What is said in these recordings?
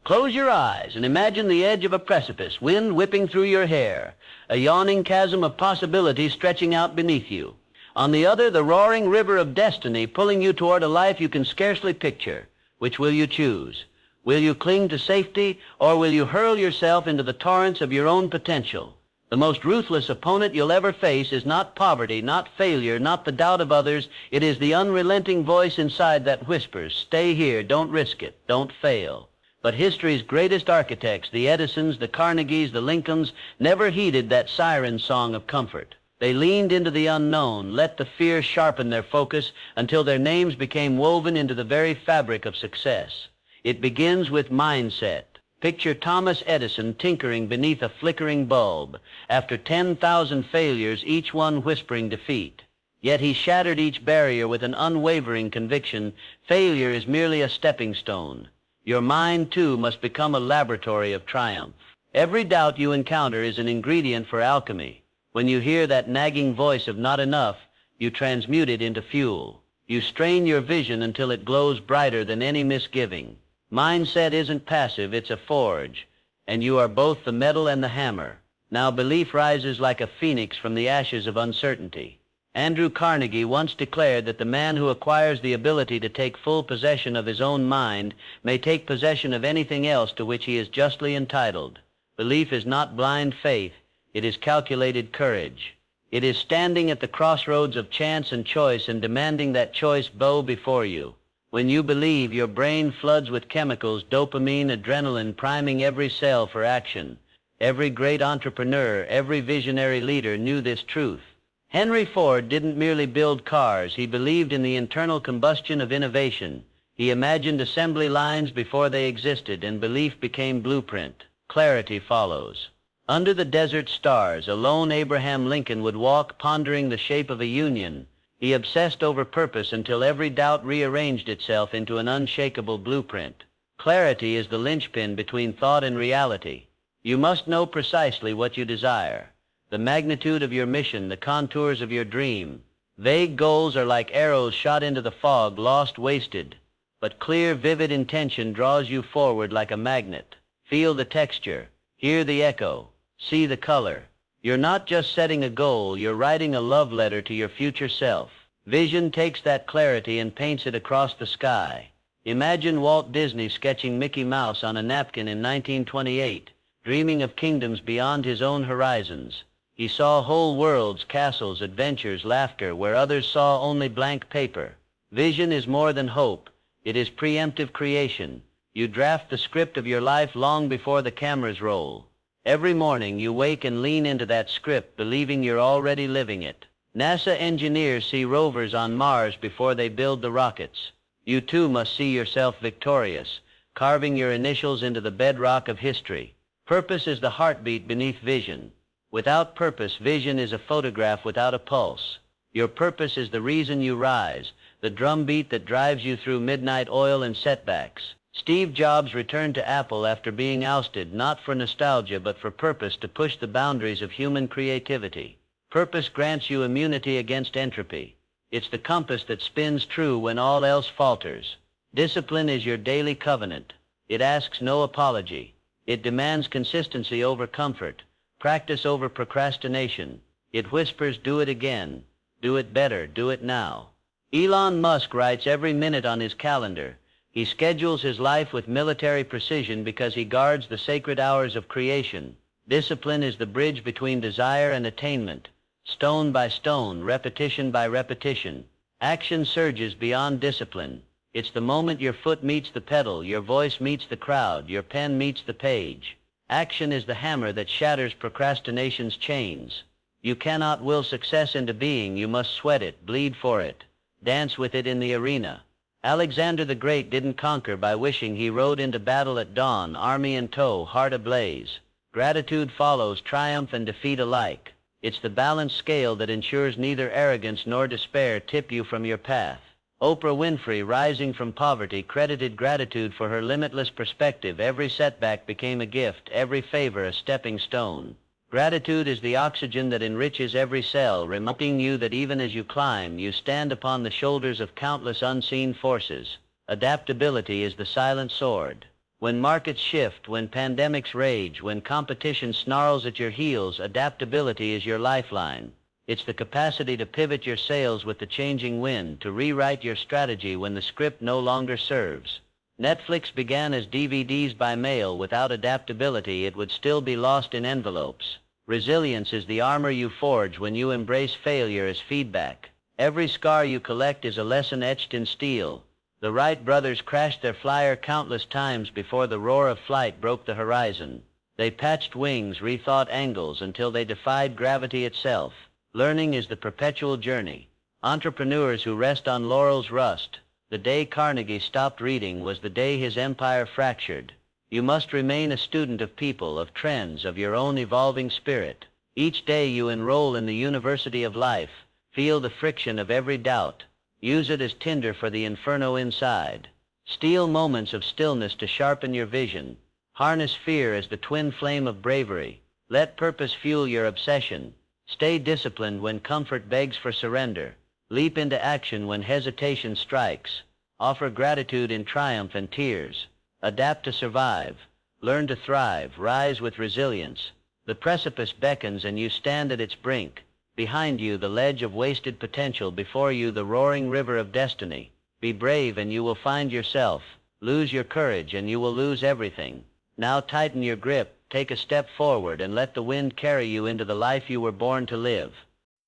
Close your eyes and imagine the edge of a precipice, wind whipping through your hair, a yawning chasm of possibility stretching out beneath you. On the other, the roaring river of destiny pulling you toward a life you can scarcely picture. Which will you choose? Will you cling to safety, or will you hurl yourself into the torrents of your own potential? The most ruthless opponent you'll ever face is not poverty, not failure, not the doubt of others. It is the unrelenting voice inside that whispers, "Stay here, don't risk it, don't fail." But history's greatest architects, the Edisons, the Carnegies, the Lincolns, never heeded that siren song of comfort. They leaned into the unknown, let the fear sharpen their focus until their names became woven into the very fabric of success. It begins with mindset. Picture Thomas Edison tinkering beneath a flickering bulb. After 10,000 failures, each one whispering defeat. Yet he shattered each barrier with an unwavering conviction. Failure is merely a stepping stone. Your mind, too, must become a laboratory of triumph. Every doubt you encounter is an ingredient for alchemy. When you hear that nagging voice of not enough, you transmute it into fuel. You strain your vision until it glows brighter than any misgiving. Mindset isn't passive, it's a forge, and you are both the metal and the hammer. Now belief rises like a phoenix from the ashes of uncertainty. Andrew Carnegie once declared that the man who acquires the ability to take full possession of his own mind may take possession of anything else to which he is justly entitled. Belief is not blind faith, it is calculated courage. It is standing at the crossroads of chance and choice and demanding that choice bow before you. When you believe, your brain floods with chemicals, dopamine, adrenaline, priming every cell for action. Every great entrepreneur, every visionary leader knew this truth. Henry Ford didn't merely build cars, he believed in the internal combustion of innovation. He imagined assembly lines before they existed, and belief became blueprint. Clarity follows. Under the desert stars, a lone Abraham Lincoln would walk, pondering the shape of a union. He obsessed over purpose until every doubt rearranged itself into an unshakable blueprint. Clarity is the linchpin between thought and reality. You must know precisely what you desire, the magnitude of your mission, the contours of your dream. Vague goals are like arrows shot into the fog, lost, wasted. But clear, vivid intention draws you forward like a magnet. Feel the texture, hear the echo, see the color. You're not just setting a goal, you're writing a love letter to your future self. Vision takes that clarity and paints it across the sky. Imagine Walt Disney sketching Mickey Mouse on a napkin in 1928, dreaming of kingdoms beyond his own horizons. He saw whole worlds, castles, adventures, laughter, where others saw only blank paper. Vision is more than hope. It is preemptive creation. You draft the script of your life long before the cameras roll. Every morning you wake and lean into that script, believing you're already living it. NASA engineers see rovers on Mars before they build the rockets. You too must see yourself victorious, carving your initials into the bedrock of history. Purpose is the heartbeat beneath vision. Without purpose, vision is a photograph without a pulse. Your purpose is the reason you rise, the drumbeat that drives you through midnight oil and setbacks. Steve Jobs returned to Apple after being ousted, not for nostalgia but for purpose, to push the boundaries of human creativity. Purpose grants you immunity against entropy. It's the compass that spins true when all else falters. Discipline is your daily covenant. It asks no apology. It demands consistency over comfort, practice over procrastination. It whispers, do it again, do it better, do it now. Elon Musk writes every minute on his calendar. He schedules his life with military precision because he guards the sacred hours of creation. Discipline is the bridge between desire and attainment. Stone by stone, repetition by repetition. Action surges beyond discipline. It's the moment your foot meets the pedal, your voice meets the crowd, your pen meets the page. Action is the hammer that shatters procrastination's chains. You cannot will success into being, you must sweat it, bleed for it, dance with it in the arena. Alexander the Great didn't conquer by wishing. He rode into battle at dawn, army in tow, heart ablaze. Gratitude follows triumph and defeat alike. It's the balanced scale that ensures neither arrogance nor despair tip you from your path. Oprah Winfrey, rising from poverty, credited gratitude for her limitless perspective. Every setback became a gift, every favor a stepping stone. Gratitude is the oxygen that enriches every cell, reminding you that even as you climb, you stand upon the shoulders of countless unseen forces. Adaptability is the silent sword. When markets shift, when pandemics rage, when competition snarls at your heels, adaptability is your lifeline. It's the capacity to pivot your sails with the changing wind, to rewrite your strategy when the script no longer serves. Netflix began as DVDs by mail. Without adaptability, it would still be lost in envelopes. Resilience is the armor you forge when you embrace failure as feedback. Every scar you collect is a lesson etched in steel. The Wright brothers crashed their flyer countless times before the roar of flight broke the horizon. They patched wings, rethought angles until they defied gravity itself. Learning is the perpetual journey. Entrepreneurs who rest on laurels rust. The day Carnegie stopped reading was the day his empire fractured. You must remain a student of people, of trends, of your own evolving spirit. Each day you enroll in the University of Life. Feel the friction of every doubt. Use it as tinder for the inferno inside. Steal moments of stillness to sharpen your vision. Harness fear as the twin flame of bravery. Let purpose fuel your obsession. Stay disciplined when comfort begs for surrender. Leap into action when hesitation strikes. Offer gratitude in triumph and tears. Adapt to survive. Learn to thrive. Rise with resilience. The precipice beckons and you stand at its brink. Behind you, the ledge of wasted potential. Before you, the roaring river of destiny. Be brave and you will find yourself. Lose your courage and you will lose everything. Now tighten your grip, take a step forward, and let the wind carry you into the life you were born to live.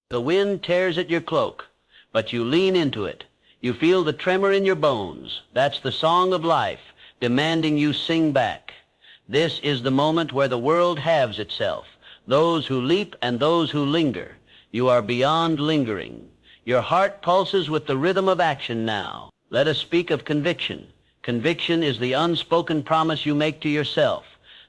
The wind tears at your cloak, but you lean into it. You feel the tremor in your bones. That's the song of life, demanding you sing back. This is the moment where the world halves itself. Those who leap and those who linger. You are beyond lingering. Your heart pulses with the rhythm of action now. Let us speak of conviction. Conviction is the unspoken promise you make to yourself,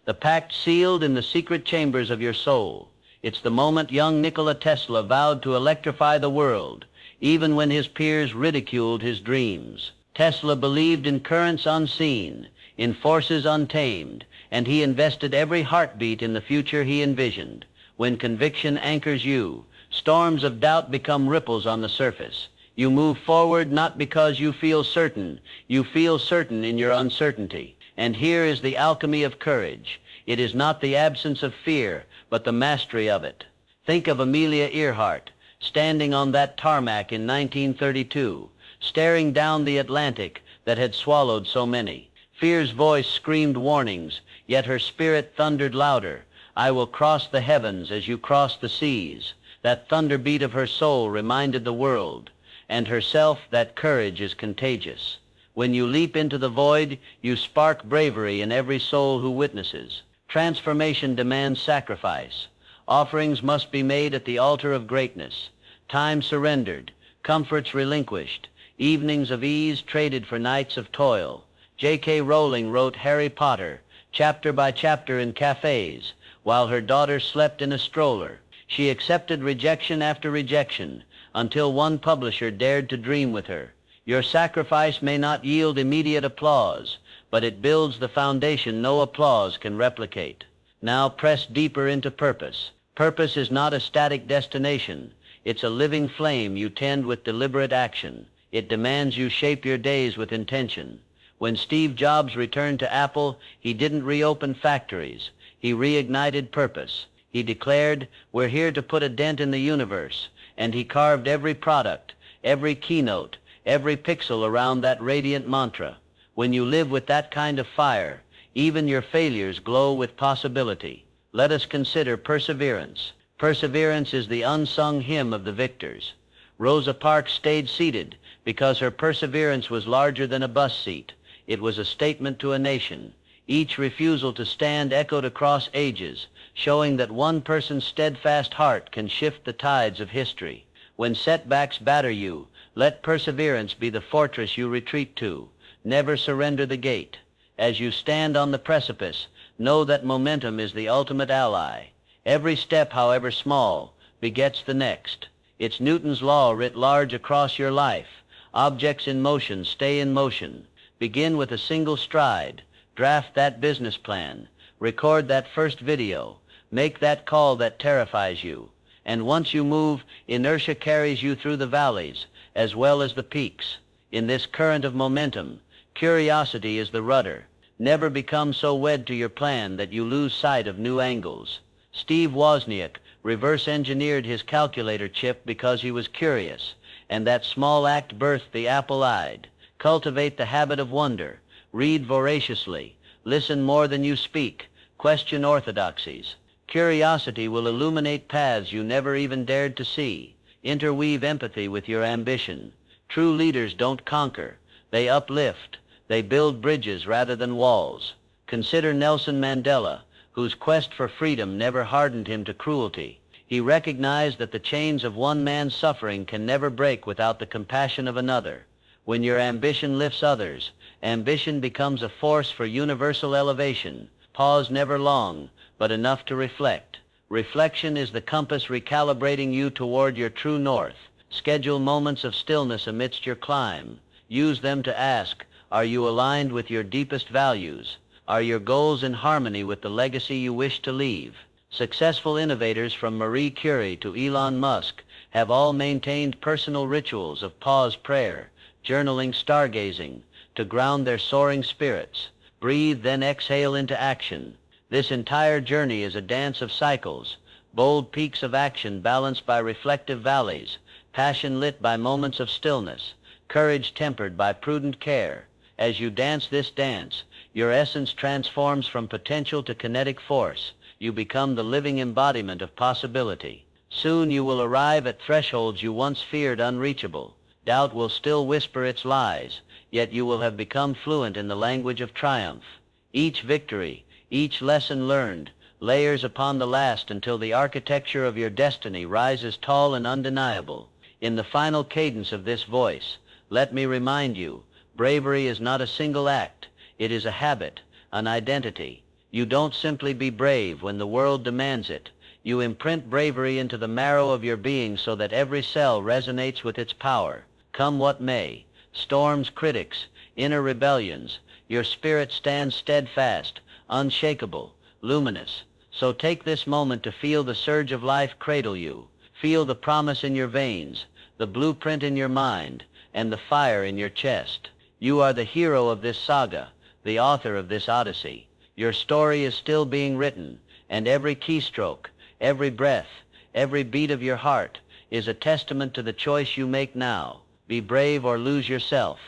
the pact sealed in the secret chambers of your soul. It's the moment young Nikola Tesla vowed to electrify the world, even when his peers ridiculed his dreams. Tesla believed in currents unseen, in forces untamed, and he invested every heartbeat in the future he envisioned. When conviction anchors you, storms of doubt become ripples on the surface. You move forward not because you feel certain. You feel certain in your uncertainty. And here is the alchemy of courage. It is not the absence of fear, but the mastery of it. Think of Amelia Earhart, standing on that tarmac in 1932, staring down the Atlantic that had swallowed so many. Fear's voice screamed warnings, yet her spirit thundered louder. I will cross the heavens as you cross the seas. That thunderbeat of her soul reminded the world, and herself, that courage is contagious. When you leap into the void, you spark bravery in every soul who witnesses. Transformation demands sacrifice. Offerings must be made at the altar of greatness. Time surrendered, comforts relinquished, evenings of ease traded for nights of toil. J.K. Rowling wrote Harry Potter, chapter by chapter in cafes, while her daughter slept in a stroller. She accepted rejection after rejection, until one publisher dared to dream with her. Your sacrifice may not yield immediate applause, but it builds the foundation no applause can replicate. Now press deeper into purpose. Purpose is not a static destination. It's a living flame you tend with deliberate action. It demands you shape your days with intention. When Steve Jobs returned to Apple, he didn't reopen factories. He reignited purpose. He declared, "We're here to put a dent in the universe." And he carved every product, every keynote, every pixel around that radiant mantra. When you live with that kind of fire, even your failures glow with possibility. Let us consider perseverance. Perseverance is the unsung hymn of the victors. Rosa Parks stayed seated because her perseverance was larger than a bus seat. It was a statement to a nation. Each refusal to stand echoed across ages, showing that one person's steadfast heart can shift the tides of history. When setbacks batter you, let perseverance be the fortress you retreat to. Never surrender the gate. As you stand on the precipice, know that momentum is the ultimate ally. Every step, however small, begets the next. It's Newton's law writ large across your life. Objects in motion stay in motion. Begin with a single stride. Draft that business plan. Record that first video. Make that call that terrifies you. And once you move, inertia carries you through the valleys as well as the peaks. In this current of momentum, curiosity is the rudder. Never become so wed to your plan that you lose sight of new angles. Steve Wozniak reverse-engineered his calculator chip because he was curious, and that small act birthed the apple-eyed. Cultivate the habit of wonder. Read voraciously. Listen more than you speak. Question orthodoxies. Curiosity will illuminate paths you never even dared to see. Interweave empathy with your ambition. True leaders don't conquer. They uplift. They build bridges rather than walls. Consider Nelson Mandela, whose quest for freedom never hardened him to cruelty. He recognized that the chains of one man's suffering can never break without the compassion of another. When your ambition lifts others, ambition becomes a force for universal elevation. Pause never long, but enough to reflect. Reflection is the compass recalibrating you toward your true north. Schedule moments of stillness amidst your climb. Use them to ask, are you aligned with your deepest values? Are your goals in harmony with the legacy you wish to leave? Successful innovators from Marie Curie to Elon Musk have all maintained personal rituals of pause prayer, journaling, stargazing, to ground their soaring spirits. Breathe, then exhale into action. This entire journey is a dance of cycles, bold peaks of action balanced by reflective valleys, passion lit by moments of stillness, courage tempered by prudent care. As you dance this dance, your essence transforms from potential to kinetic force. You become the living embodiment of possibility. Soon you will arrive at thresholds you once feared unreachable. Doubt will still whisper its lies, yet you will have become fluent in the language of triumph. Each victory, each lesson learned, layers upon the last until the architecture of your destiny rises tall and undeniable. In the final cadence of this voice, let me remind you, bravery is not a single act. It is a habit, an identity. You don't simply be brave when the world demands it. You imprint bravery into the marrow of your being so that every cell resonates with its power. Come what may, storms, critics, inner rebellions, your spirit stands steadfast, unshakable, luminous. So take this moment to feel the surge of life cradle you. Feel the promise in your veins, the blueprint in your mind, and the fire in your chest. You are the hero of this saga, the author of this odyssey. Your story is still being written, and every keystroke, every breath, every beat of your heart is a testament to the choice you make now. Be brave or lose yourself,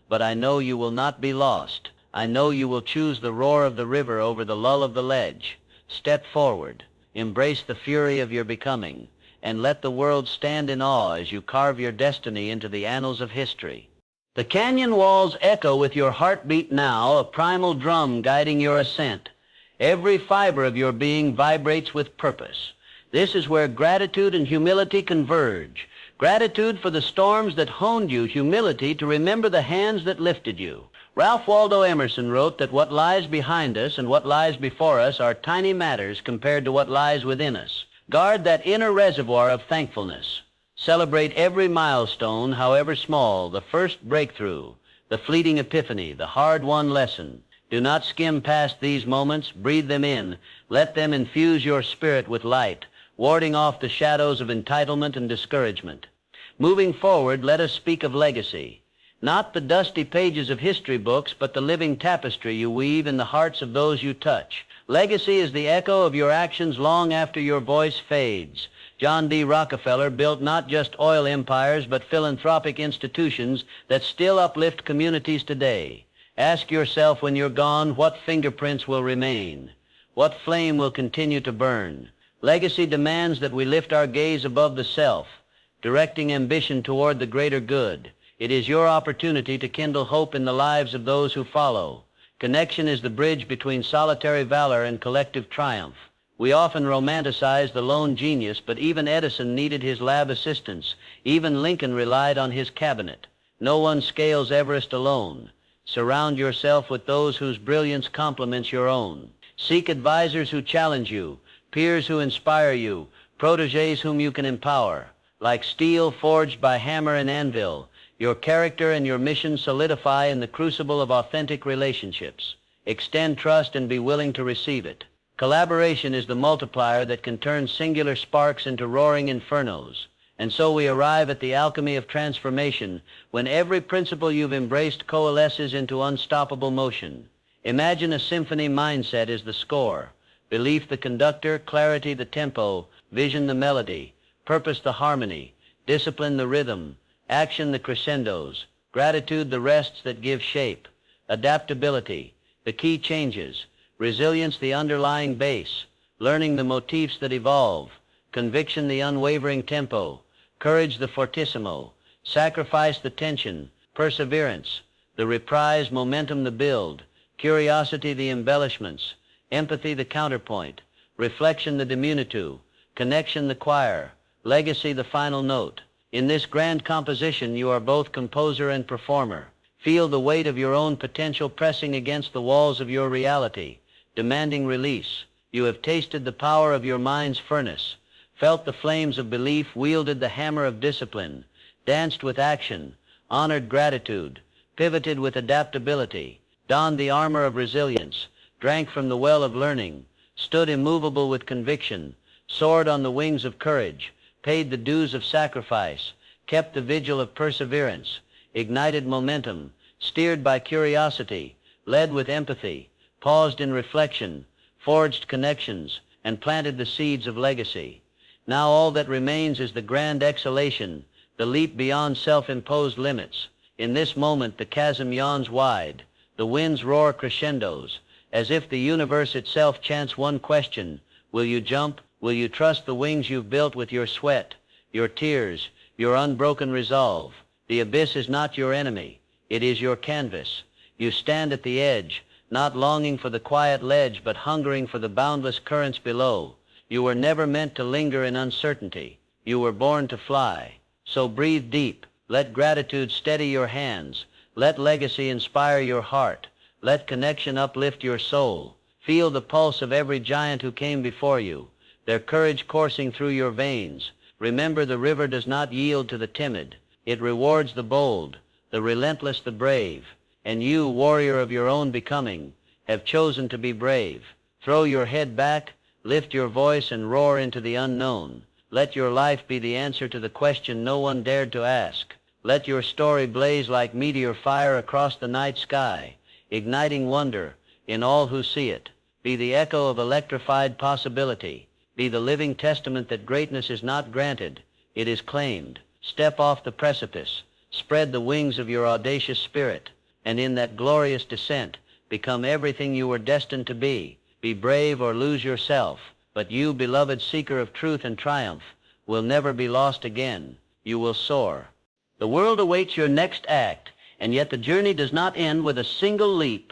but I know you will not be lost. I know you will choose the roar of the river over the lull of the ledge. Step forward, embrace the fury of your becoming, and let the world stand in awe as you carve your destiny into the annals of history. The canyon walls echo with your heartbeat now, a primal drum guiding your ascent. Every fiber of your being vibrates with purpose. This is where gratitude and humility converge. Gratitude for the storms that honed you, humility to remember the hands that lifted you. Ralph Waldo Emerson wrote that what lies behind us and what lies before us are tiny matters compared to what lies within us. Guard that inner reservoir of thankfulness. Celebrate every milestone, however small, the first breakthrough, the fleeting epiphany, the hard-won lesson. Do not skim past these moments. Breathe them in. Let them infuse your spirit with light, warding off the shadows of entitlement and discouragement. Moving forward, let us speak of legacy. Not the dusty pages of history books, but the living tapestry you weave in the hearts of those you touch. Legacy is the echo of your actions long after your voice fades. John D. Rockefeller built not just oil empires, but philanthropic institutions that still uplift communities today. Ask yourself when you're gone, what fingerprints will remain? What flame will continue to burn? Legacy demands that we lift our gaze above the self, directing ambition toward the greater good. It is your opportunity to kindle hope in the lives of those who follow. Connection is the bridge between solitary valor and collective triumph. We often romanticize the lone genius, but even Edison needed his lab assistants. Even Lincoln relied on his cabinet. No one scales Everest alone. Surround yourself with those whose brilliance complements your own. Seek advisors who challenge you, peers who inspire you, protégés whom you can empower. Like steel forged by hammer and anvil, your character and your mission solidify in the crucible of authentic relationships. Extend trust and be willing to receive it. Collaboration is the multiplier that can turn singular sparks into roaring infernos. And so we arrive at the alchemy of transformation, when every principle you've embraced coalesces into unstoppable motion. Imagine a symphony mindset is the score, belief the conductor, clarity the tempo, vision the melody, purpose the harmony, discipline the rhythm, action the crescendos, gratitude the rests that give shape, adaptability, the key changes, resilience the underlying base, learning the motifs that evolve, conviction the unwavering tempo, courage the fortissimo, sacrifice the tension, perseverance, the reprise, momentum the build, curiosity the embellishments, empathy the counterpoint, reflection the diminutive, connection the choir, legacy the final note. In this grand composition you are both composer and performer. Feel the weight of your own potential pressing against the walls of your reality, demanding release. You have tasted the power of your mind's furnace, felt the flames of belief, wielded the hammer of discipline, danced with action, honored gratitude, pivoted with adaptability, donned the armor of resilience, drank from the well of learning, stood immovable with conviction, soared on the wings of courage, paid the dues of sacrifice, kept the vigil of perseverance, ignited momentum, steered by curiosity, led with empathy, paused in reflection, forged connections, and planted the seeds of legacy. Now all that remains is the grand exhalation, the leap beyond self-imposed limits. In this moment the chasm yawns wide, the winds roar crescendos, as if the universe itself chants one question: will you jump? Will you trust the wings you've built with your sweat, your tears, your unbroken resolve? The abyss is not your enemy. It is your canvas. You stand at the edge, not longing for the quiet ledge, but hungering for the boundless currents below. You were never meant to linger in uncertainty. You were born to fly. So breathe deep. Let gratitude steady your hands. Let legacy inspire your heart. Let connection uplift your soul. Feel the pulse of every giant who came before you, their courage coursing through your veins. Remember, the river does not yield to the timid. It rewards the bold, the relentless, the brave. And you, warrior of your own becoming, have chosen to be brave. Throw your head back, lift your voice, and roar into the unknown. Let your life be the answer to the question no one dared to ask. Let your story blaze like meteor fire across the night sky, igniting wonder in all who see it. Be the echo of electrified possibility. Be the living testament that greatness is not granted, it is claimed. Step off the precipice, spread the wings of your audacious spirit, and in that glorious descent, become everything you were destined to be. Be brave or lose yourself, but you, beloved seeker of truth and triumph, will never be lost again. You will soar. The world awaits your next act, and yet the journey does not end with a single leap.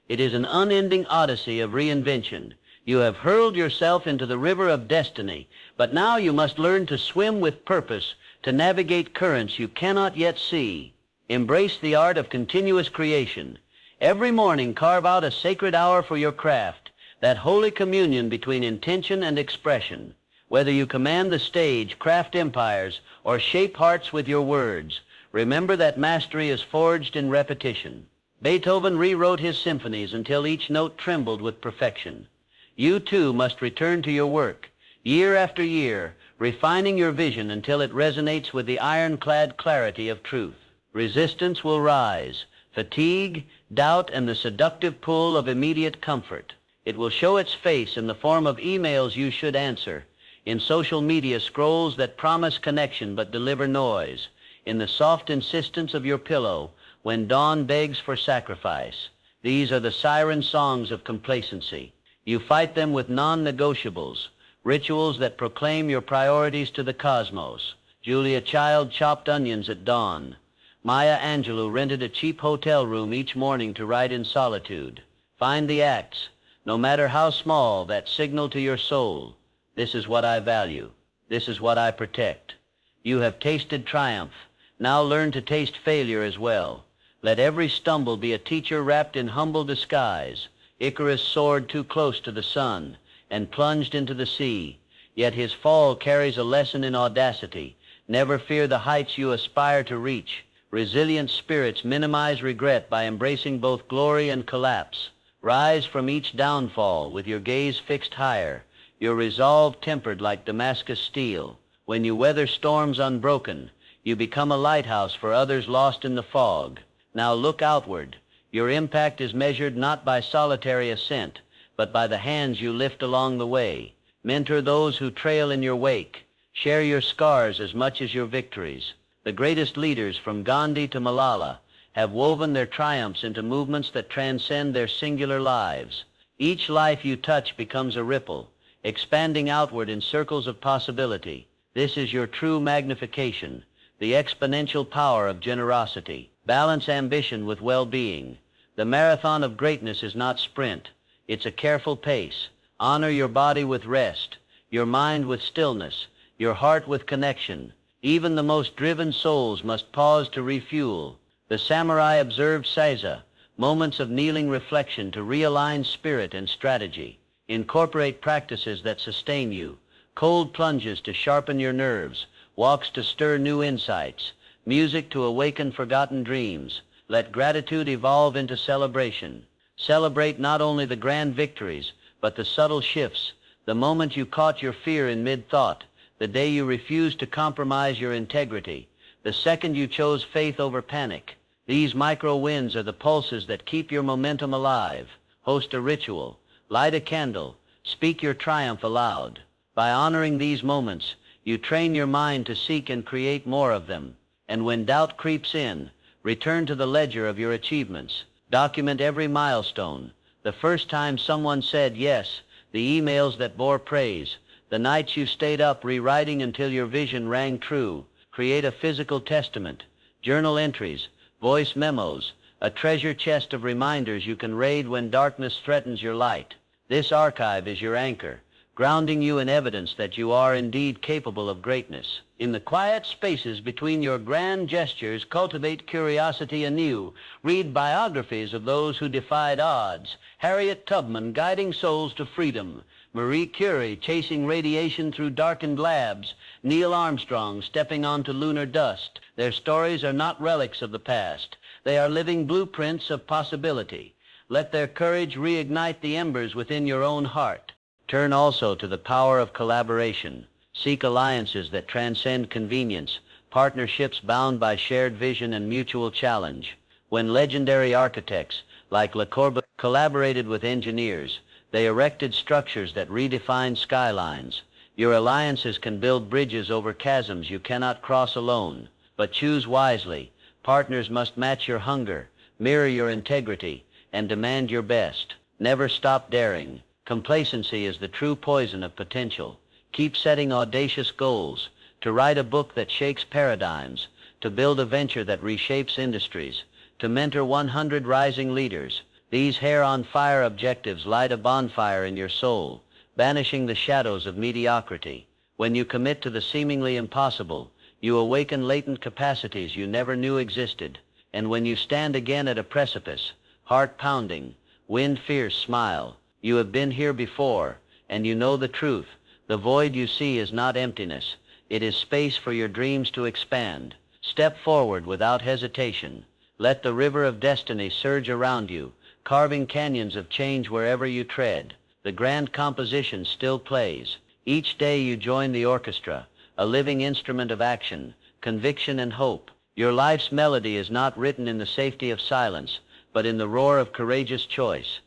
It is an unending odyssey of reinvention. You have hurled yourself into the river of destiny, but now you must learn to swim with purpose, to navigate currents you cannot yet see. Embrace the art of continuous creation. Every morning carve out a sacred hour for your craft, that holy communion between intention and expression. Whether you command the stage, craft empires, or shape hearts with your words, remember that mastery is forged in repetition. Beethoven rewrote his symphonies until each note trembled with perfection. You too must return to your work, year after year, refining your vision until it resonates with the ironclad clarity of truth. Resistance will rise, fatigue, doubt, and the seductive pull of immediate comfort. It will show its face in the form of emails you should answer, in social media scrolls that promise connection but deliver noise, in the soft insistence of your pillow when dawn begs for sacrifice. These are the siren songs of complacency. You fight them with non-negotiables, rituals that proclaim your priorities to the cosmos. Julia Child chopped onions at dawn. Maya Angelou rented a cheap hotel room each morning to write in solitude. Find the acts, no matter how small, that signal to your soul. This is what I value. This is what I protect. You have tasted triumph. Now learn to taste failure as well. Let every stumble be a teacher wrapped in humble disguise. Icarus soared too close to the sun and plunged into the sea. Yet his fall carries a lesson in audacity. Never fear the heights you aspire to reach. Resilient spirits minimize regret by embracing both glory and collapse. Rise from each downfall with your gaze fixed higher, your resolve tempered like Damascus steel. When you weather storms unbroken, you become a lighthouse for others lost in the fog. Now look outward. Your impact is measured not by solitary ascent, but by the hands you lift along the way. Mentor those who trail in your wake. Share your scars as much as your victories. The greatest leaders, from Gandhi to Malala, have woven their triumphs into movements that transcend their singular lives. Each life you touch becomes a ripple, expanding outward in circles of possibility. This is your true magnification, the exponential power of generosity. Balance ambition with well-being. The marathon of greatness is not sprint. It's a careful pace. Honor your body with rest, your mind with stillness, your heart with connection. Even the most driven souls must pause to refuel. The samurai observed seiza, moments of kneeling reflection to realign spirit and strategy. Incorporate practices that sustain you. Cold plunges to sharpen your nerves, walks to stir new insights, music to awaken forgotten dreams. Let gratitude evolve into celebration. Celebrate not only the grand victories, but the subtle shifts, the moment you caught your fear in mid-thought, the day you refused to compromise your integrity, the second you chose faith over panic. These micro-wins are the pulses that keep your momentum alive. Host a ritual, light a candle, speak your triumph aloud. By honoring these moments, you train your mind to seek and create more of them. And when doubt creeps in, return to the ledger of your achievements. Document every milestone. The first time someone said yes, the emails that bore praise, the nights you stayed up rewriting until your vision rang true. Create a physical testament, journal entries, voice memos, a treasure chest of reminders you can raid when darkness threatens your light. This archive is your anchor, grounding you in evidence that you are indeed capable of greatness. In the quiet spaces between your grand gestures, cultivate curiosity anew. Read biographies of those who defied odds. Harriet Tubman guiding souls to freedom. Marie Curie chasing radiation through darkened labs. Neil Armstrong stepping onto lunar dust. Their stories are not relics of the past. They are living blueprints of possibility. Let their courage reignite the embers within your own heart. Turn also to the power of collaboration. Seek alliances that transcend convenience, partnerships bound by shared vision and mutual challenge. When legendary architects like Le Corbusier collaborated with engineers, they erected structures that redefined skylines. Your alliances can build bridges over chasms you cannot cross alone. But choose wisely. Partners must match your hunger, mirror your integrity, and demand your best. Never stop daring. Complacency is the true poison of potential. Keep setting audacious goals, to write a book that shakes paradigms, to build a venture that reshapes industries, to mentor 100 rising leaders. These hair-on-fire objectives light a bonfire in your soul, banishing the shadows of mediocrity. When you commit to the seemingly impossible, you awaken latent capacities you never knew existed. And when you stand again at a precipice, heart pounding, wind fierce smile, you have been here before, and you know the truth. The void you see is not emptiness. It is space for your dreams to expand. Step forward without hesitation. Let the river of destiny surge around you, carving canyons of change wherever you tread. The grand composition still plays. Each day you join the orchestra, a living instrument of action, conviction and hope. Your life's melody is not written in the safety of silence, but in the roar of courageous choice.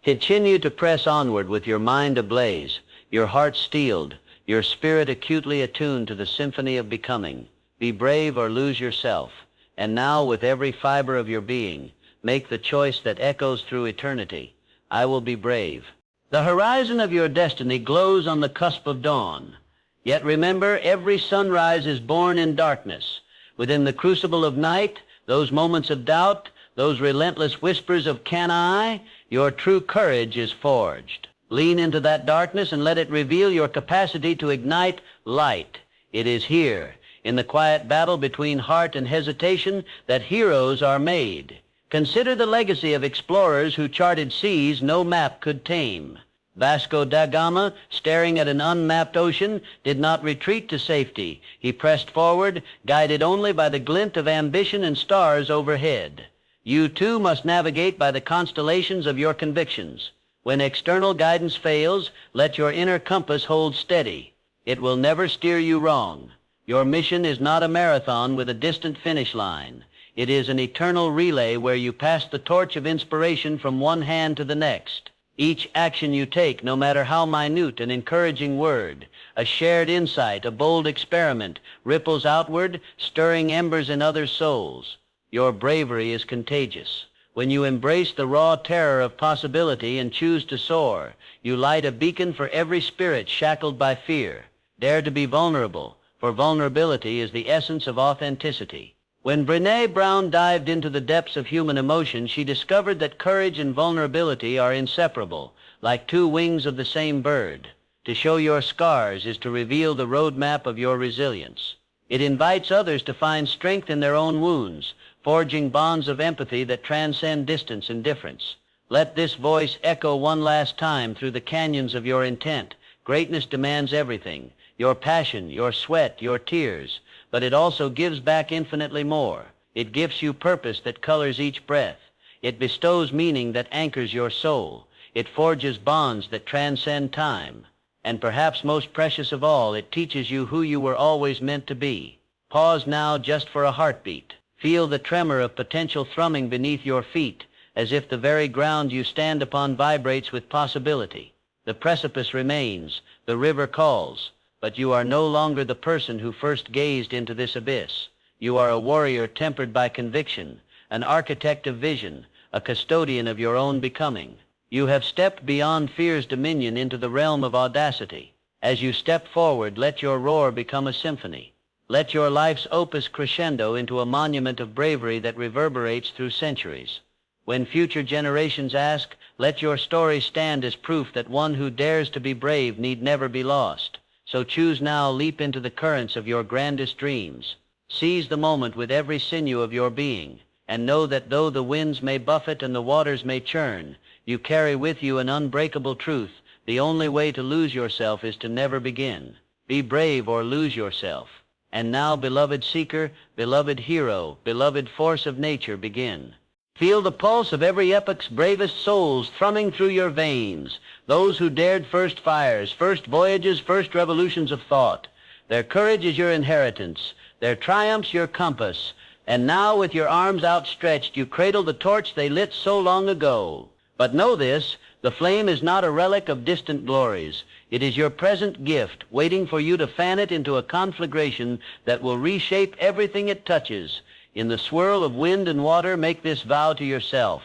Continue to press onward with your mind ablaze, your heart steeled, your spirit acutely attuned to the symphony of becoming. Be brave or lose yourself. And now, with every fiber of your being, make the choice that echoes through eternity. I will be brave. The horizon of your destiny glows on the cusp of dawn. Yet remember, every sunrise is born in darkness. Within the crucible of night, those moments of doubt, those relentless whispers of "can I?" your true courage is forged. Lean into that darkness and let it reveal your capacity to ignite light. It is here, in the quiet battle between heart and hesitation, that heroes are made. Consider the legacy of explorers who charted seas no map could tame. Vasco da Gama, staring at an unmapped ocean, did not retreat to safety. He pressed forward, guided only by the glint of ambition and stars overhead. You too must navigate by the constellations of your convictions. When external guidance fails, let your inner compass hold steady. It will never steer you wrong. Your mission is not a marathon with a distant finish line. It is an eternal relay where you pass the torch of inspiration from one hand to the next. Each action you take, no matter how minute, an encouraging word, a shared insight, a bold experiment, ripples outward, stirring embers in others' souls. Your bravery is contagious. When you embrace the raw terror of possibility and choose to soar, you light a beacon for every spirit shackled by fear. Dare to be vulnerable, for vulnerability is the essence of authenticity. When Brené Brown dived into the depths of human emotion, she discovered that courage and vulnerability are inseparable, like two wings of the same bird. To show your scars is to reveal the roadmap of your resilience. It invites others to find strength in their own wounds, forging bonds of empathy that transcend distance and difference. Let this voice echo one last time through the canyons of your intent. Greatness demands everything, your passion, your sweat, your tears, but it also gives back infinitely more. It gives you purpose that colors each breath. It bestows meaning that anchors your soul. It forges bonds that transcend time. And perhaps most precious of all, it teaches you who you were always meant to be. Pause now just for a heartbeat. Feel the tremor of potential thrumming beneath your feet, as if the very ground you stand upon vibrates with possibility. The precipice remains, the river calls, but you are no longer the person who first gazed into this abyss. You are a warrior tempered by conviction, an architect of vision, a custodian of your own becoming. You have stepped beyond fear's dominion into the realm of audacity. As you step forward, let your roar become a symphony. Let your life's opus crescendo into a monument of bravery that reverberates through centuries. When future generations ask, let your story stand as proof that one who dares to be brave need never be lost. So choose now, leap into the currents of your grandest dreams. Seize the moment with every sinew of your being, and know that though the winds may buffet and the waters may churn, you carry with you an unbreakable truth. The only way to lose yourself is to never begin. Be brave or lose yourself. And now, beloved seeker, beloved hero, beloved force of nature, begin. Feel the pulse of every epoch's bravest souls thrumming through your veins, those who dared first fires, first voyages, first revolutions of thought. Their courage is your inheritance, their triumphs your compass, and now with your arms outstretched you cradle the torch they lit so long ago. But know this, the flame is not a relic of distant glories. It is your present gift, waiting for you to fan it into a conflagration that will reshape everything it touches. In the swirl of wind and water, make this vow to yourself.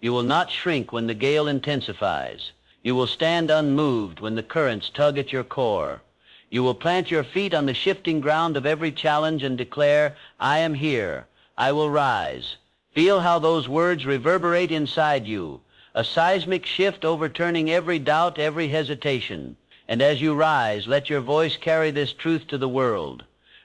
You will not shrink when the gale intensifies. You will stand unmoved when the currents tug at your core. You will plant your feet on the shifting ground of every challenge and declare, I am here. I will rise. Feel how those words reverberate inside you, a seismic shift overturning every doubt, every hesitation. And as you rise, let your voice carry this truth to the world.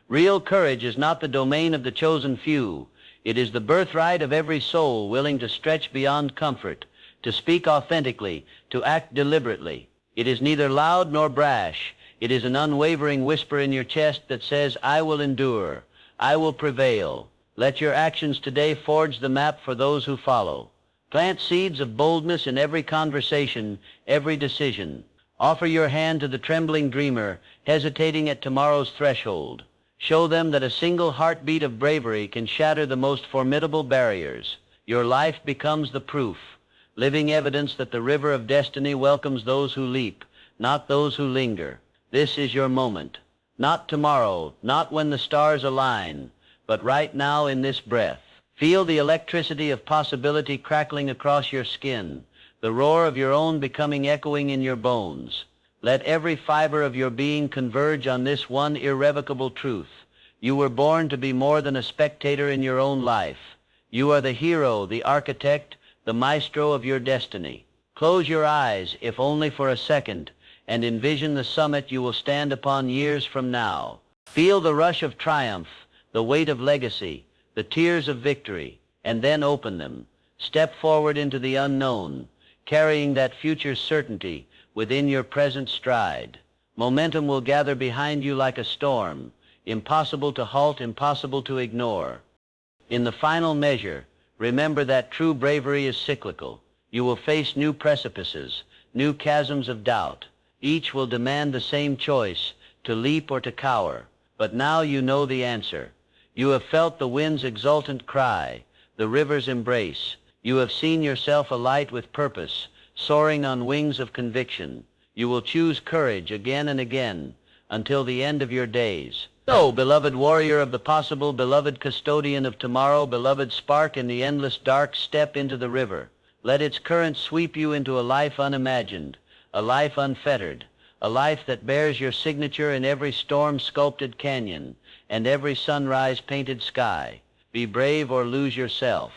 Real courage is not the domain of the chosen few. It is the birthright of every soul willing to stretch beyond comfort, to speak authentically, to act deliberately. It is neither loud nor brash. It is an unwavering whisper in your chest that says, I will endure. I will prevail. Let your actions today forge the map for those who follow. Plant seeds of boldness in every conversation, every decision. Offer your hand to the trembling dreamer, hesitating at tomorrow's threshold. Show them that a single heartbeat of bravery can shatter the most formidable barriers. Your life becomes the proof, living evidence that the river of destiny welcomes those who leap, not those who linger. This is your moment. Not tomorrow, not when the stars align, but right now in this breath. Feel the electricity of possibility crackling across your skin, the roar of your own becoming echoing in your bones. Let every fiber of your being converge on this one irrevocable truth. You were born to be more than a spectator in your own life. You are the hero, the architect, the maestro of your destiny. Close your eyes, if only for a second, and envision the summit you will stand upon years from now. Feel the rush of triumph, the weight of legacy, the tears of victory, and then open them. Step forward into the unknown, carrying that future's certainty within your present stride. Momentum will gather behind you like a storm, impossible to halt, impossible to ignore. In the final measure, remember that true bravery is cyclical. You will face new precipices, new chasms of doubt. Each will demand the same choice, to leap or to cower. But now you know the answer. You have felt the wind's exultant cry, the river's embrace. You have seen yourself alight with purpose, soaring on wings of conviction. You will choose courage again and again until the end of your days. So, beloved warrior of the possible, beloved custodian of tomorrow, beloved spark in the endless dark, step into the river. Let its current sweep you into a life unimagined, a life unfettered, a life that bears your signature in every storm-sculpted canyon and every sunrise-painted sky. Be brave or lose yourself.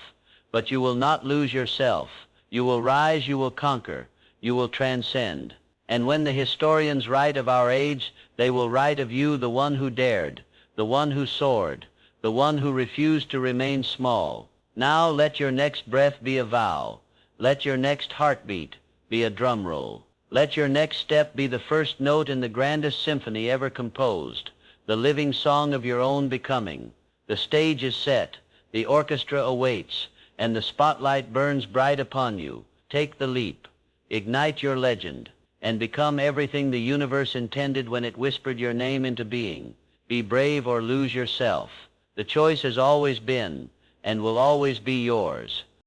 But you will not lose yourself. You will rise, you will conquer, you will transcend. And when the historians write of our age, they will write of you the one who dared, the one who soared, the one who refused to remain small. Now let your next breath be a vow. Let your next heartbeat be a drum roll. Let your next step be the first note in the grandest symphony ever composed, the living song of your own becoming. The stage is set, the orchestra awaits, and the spotlight burns bright upon you. Take the leap, ignite your legend, and become everything the universe intended when it whispered your name into being. Be brave or lose yourself. The choice has always been, and will always be yours.